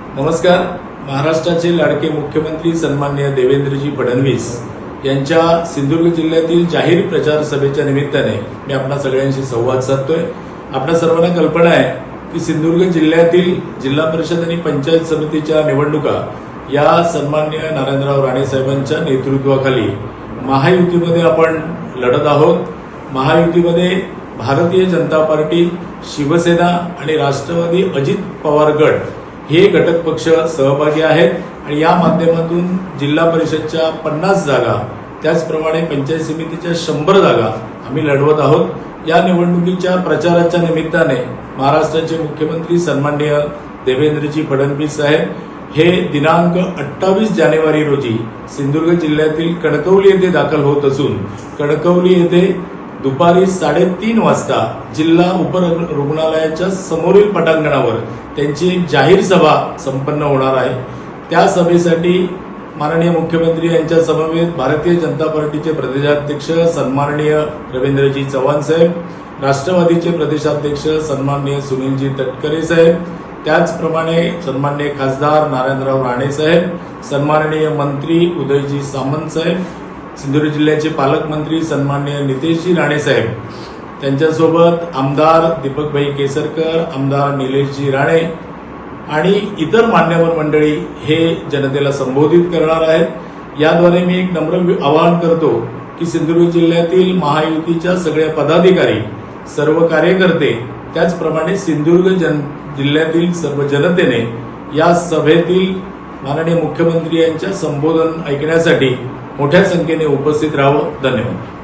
नमस्कार। महाराष्ट्राचे लाडके मुख्यमंत्री सन्माननीय देवेंद्रजी फडणवीस यांच्या सिंधुदुर्ग जिल्ह्यातील जाहीर प्रचार सभेच्या निमित्ताने मी आपणा सगळ्यांशी संवाद साधतोय। आपल्या सर्वांना कल्पना आहे की सिंधुदुर्ग जिल्ह्यातील जिल्हा परिषद आणि पंचायत समितीच्या निवडणुका या सन्माननीय नारायणराव राणे साहेबांच्या नेतृत्वाखाली महायुतीमध्ये आपण लढत आहोत। महायुतीमध्ये भारतीय जनता पार्टी, शिवसेना आणि राष्ट्रवादी अजित पवार गट हे घटक पक्ष सहभागी आहेत आणि या माध्यमातून जिल्हा परिषदच्या 50 जागा त्याचप्रमाणे पंचायत समितीच्या 100 जागा आम्ही लढवत आहोत। या निवडणुकीच्या प्रचाराच्या निमित्ताने महाराष्ट्राचे मुख्यमंत्री सन्माननीय देवेंद्रजी फडणवीस साहेब हे दिनांक 28 जानेवारी रोजी सिंधुदुर्ग जिल्ह्यातील कणकवली येथे दाखल होत असून कणकवली येथे दुपारी 3:30 वाजता जिल्हा उपरुग्णालयाच्या समोरील पटांगणावर त्यांची एक जाहीर सभा संपन्न होणार आहे। त्या सभेसाठी माननीय मुख्यमंत्री यांच्या समवेत भारतीय जनता पार्टीचे प्रदेशाध्यक्ष सन्माननीय रवींद्रजी चव्हाण साहेब, राष्ट्रवादीचे प्रदेशाध्यक्ष सन्माननीय सुनीलजी तटकरे साहेब, त्याचप्रमाणे सन्माननीय खासदार नारायणराव राणे साहेब, सन्माननीय मंत्री उदयजी सामंत साहेब, सिंधुदुर्ग जिल्ह्याचे पालकमंत्री सन्माननीय नितेशजी राणे साहेब, त्यांच्यासोबत आमदार दीपकभाई केसरकर, आमदार निलेशजी राणे आणि इतर मान्यवर मंडळी हे जनतेला संबोधित करणार आहेत। याद्वारे मी एक नम्र आवाहन करतो की सिंधुदुर्ग जिल्ह्यातील महायुतीच्या सगळ्या पदाधिकारी, सर्व कार्यकर्ते, त्याचप्रमाणे सिंधुदुर्ग जिल्ह्यातील सर्व जनतेने या सभेतील माननीय मुख्यमंत्री यांच्या संबोधन ऐकण्यासाठी मोठ्या संख्येने उपस्थित राहावं। धन्यवाद।